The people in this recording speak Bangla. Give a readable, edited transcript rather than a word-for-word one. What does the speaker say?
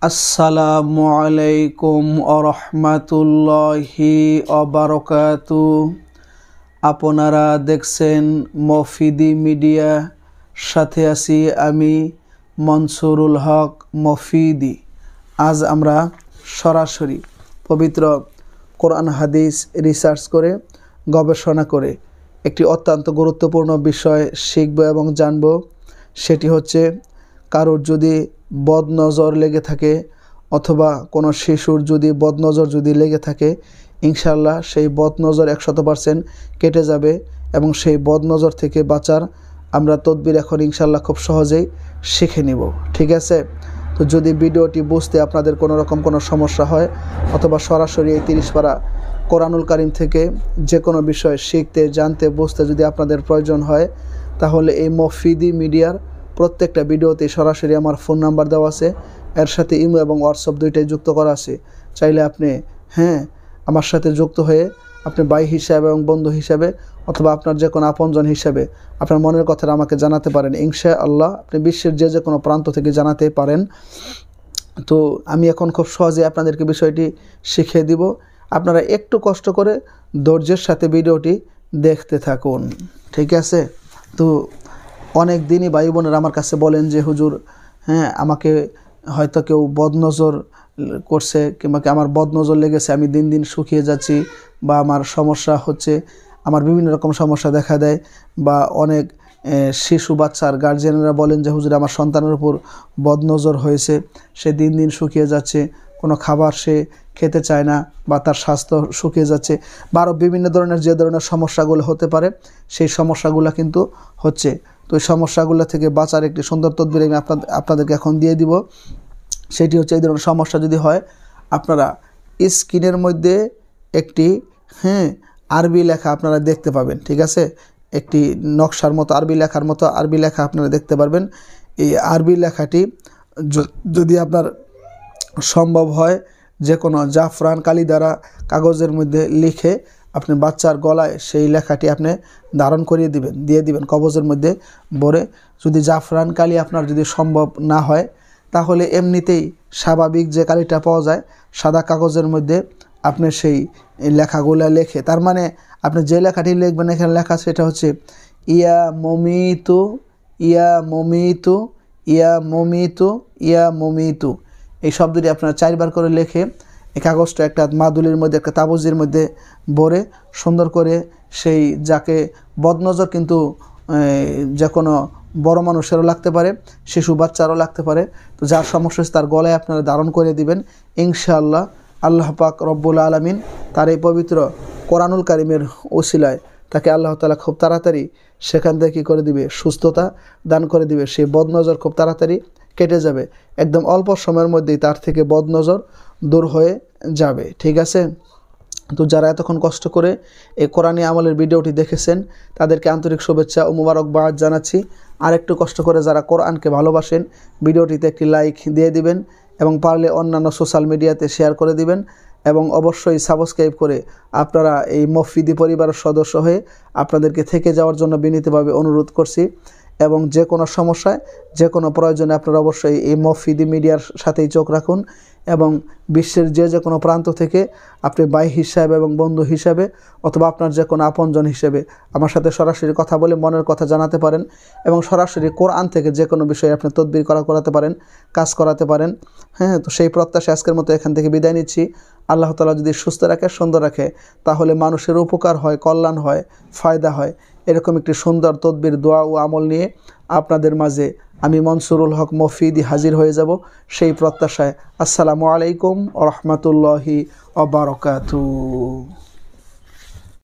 আসসালামু আলাইকুম আরহামাতুল্লাহি অবারকাতু। আপনারা দেখছেন মফিদি মিডিয়া, সাথে আছি আমি মনসুরুল হক মফিদি। আজ আমরা সরাসরি পবিত্র কোরআন হাদিস রিসার্চ করে গবেষণা করে একটি অত্যন্ত গুরুত্বপূর্ণ বিষয় শিখব এবং জানব। সেটি হচ্ছে, কারোর যদি বদনজর লেগে থাকে অথবা কোনো শিশুর যদি বদনজর লেগে থাকে, ইনশাআল্লাহ সেই বদনজর 100% কেটে যাবে এবং সেই বদনজর থেকে বাঁচার আমরা তদবির এখন ইনশাআল্লাহ খুব সহজেই শিখে নিব। ঠিক আছে? তো যদি ভিডিওটি বুঝতে আপনাদের কোনো রকম কোনো সমস্যা হয় অথবা সরাসরি এই 30 পারা কোরআনুল কারীম থেকে যে কোনো বিষয় শিখতে, জানতে, বুঝতে যদি আপনাদের প্রয়োজন হয়, তাহলে এই মফিদি মিডিয়ার প্রত্যেকটা ভিডিওতে সরাসরি আমার ফোন নাম্বার দেওয়া আছে, এর সাথে ইমো এবং হোয়াটসঅ্যাপ দুইটাই যুক্ত করা আছে। চাইলে আপনি আমার সাথে যুক্ত হয়ে আপনি ভাই হিসাবে এবং বন্ধু হিসাবে অথবা আপনার যে কোনো আপনজন হিসাবে আপনার মনের কথাটা আমাকে জানাতে পারেন। ইনশাআল্লাহ আপনি বিশ্বের যে কোনো প্রান্ত থেকে জানাতে পারেন। তো আমি এখন খুব সহজে আপনাদেরকে বিষয়টি শিখিয়ে দিব। আপনারা একটু কষ্ট করে ধৈর্যের সাথে ভিডিওটি দেখতে থাকুন। ঠিক আছে? তো অনেক দিনই ভাই বোনেরা আমার কাছে বলেন যে হুজুর, আমাকে হয়তো কেউ বদনজর করছে কিংবা আমার বদনজর লেগেছে, আমি দিন দিন শুকিয়ে যাচ্ছি বা আমার সমস্যা হচ্ছে, আমার বিভিন্ন রকম সমস্যা দেখা দেয়। বা অনেক শিশু বাচ্চার গার্জিয়ানরা বলেন যে হুজুর, আমার সন্তানের উপর বদনজর হয়েছে, সে দিন দিন শুকিয়ে যাচ্ছে, কোনো খাবার সে খেতে চায় না বা তার স্বাস্থ্য শুকিয়ে যাচ্ছে, বা আরও বিভিন্ন ধরনের যে ধরনের সমস্যাগুলো হতে পারে সেই সমস্যাগুলো কিন্তু হচ্ছে। তো এই সমস্যাগুলো থেকে বাঁচার একটি সুন্দর তদবির আমি আপনাদেরকে এখন দিয়ে দিব। সেটি হচ্ছে, এই ধরনের সমস্যা যদি হয়, আপনারা স্ক্রিনের মধ্যে একটি আরবি লেখা আপনারা দেখতে পাবেন। ঠিক আছে? একটি নকশার মতো আরবি লেখার মতো আরবি লেখা আপনারা দেখতে পারবেন। এই আরবি লেখাটি যদি আপনার সম্ভব হয়, যে কোনো জাফরান কালি দ্বারা কাগজের মধ্যে লিখে আপনি বাচ্চার গলায় সেই লেখাটি আপনি ধারণ করিয়ে দিয়ে দিবেন কবজের মধ্যে ভরে। যদি জাফরান কালি আপনার যদি সম্ভব না হয়, তাহলে এমনিতেই স্বাভাবিক যে কালিটা পাওয়া যায় সাদা কাগজের মধ্যে আপনি সেই লেখাগুলো লেখে, তার মানে আপনি যে লেখাটি লিখবেন, এখানে লেখা সেটা হচ্ছে ইয়া মমিতু ইয়া মমিতু ইয়া মমিতু ইয়া মমিতু। এই শব্দটি আপনারা 4 বার করে লিখে এই কাগজটা একটা মাদুলির মধ্যে, একটা তাবুজের মধ্যে ভরে সুন্দর করে সেই, যাকে বদনজর কিন্তু যে কোনো বড় মানুষেরও লাগতে পারে, শিশু বাচ্চারও লাগতে পারে, তো যার সমস্যা তার গলায় আপনারা ধারণ করে দিবেন। ইনশাআল্লাহ আল্লাহ পাক রব্বুল আলামিন তার এই পবিত্র কোরআনুল কারীমের ওসিলায় তাকে আল্লাহ তাআলা খুব তাড়াতাড়ি সেখান থেকে কী করে দিবে, সুস্থতা দান করে দিবে। সেই বদনজর খুব তাড়াতাড়ি কেটে যাবে, একদম অল্প সময়ের মধ্যেই তার থেকে বদনজর দূর হয়ে যাবে। ঠিক আছে? তো যারা এতক্ষণ কষ্ট করে এই কোরআনী আমলের ভিডিওটি দেখেছেন, তাদেরকে আন্তরিক শুভেচ্ছা ও মুবারকবাদ জানাচ্ছি। আর একটু কষ্ট করে যারা কোরআনকে ভালোবাসেন, ভিডিওটিতে একটি লাইক দিয়ে দিবেন এবং পারলে অন্যান্য সোশ্যাল মিডিয়াতে শেয়ার করে দিবেন এবং অবশ্যই সাবস্ক্রাইব করে আপনারা এই মফিদি পরিবারের সদস্য হয়ে আপনাদেরকে থেকে যাওয়ার জন্য বিনীতভাবে অনুরোধ করছি। এবং যে কোনো সমস্যায়, যে কোনো প্রয়োজনে আপনারা অবশ্যই এই মফিদি মিডিয়ার সাথেই চোখ রাখুন এবং বিশ্বের যে কোনো প্রান্ত থেকে আপনি ভাই হিসাবে এবং বন্ধু হিসাবে অথবা আপনার যে কোনো আপনজন হিসেবে আমার সাথে সরাসরি কথা বলে মনের কথা জানাতে পারেন এবং সরাসরি কোরআন থেকে যে কোনো বিষয়ে আপনি তদবির করাতে পারেন, কাজ করাতে পারেন। তো সেই প্রত্যাশা আজকের মতো এখান থেকে বিদায় নিচ্ছি। আল্লাহ তাআলা যদি সুস্থ রাখে, সুন্দর রাখে, তাহলে মানুষের উপকার হয়, কল্যাণ হয়, ফায়দা হয়, এরকম একটি সুন্দর তদবির, দোয়া ও আমল নিয়ে আপনাদের মাঝে আমি মনসুরুল হক মফিদি হাজির হয়ে যাব, সেই প্রত্যাশায়। আসসালামু আলাইকুম ওয়া রাহমাতুল্লাহি ওয়া বারাকাতুহু।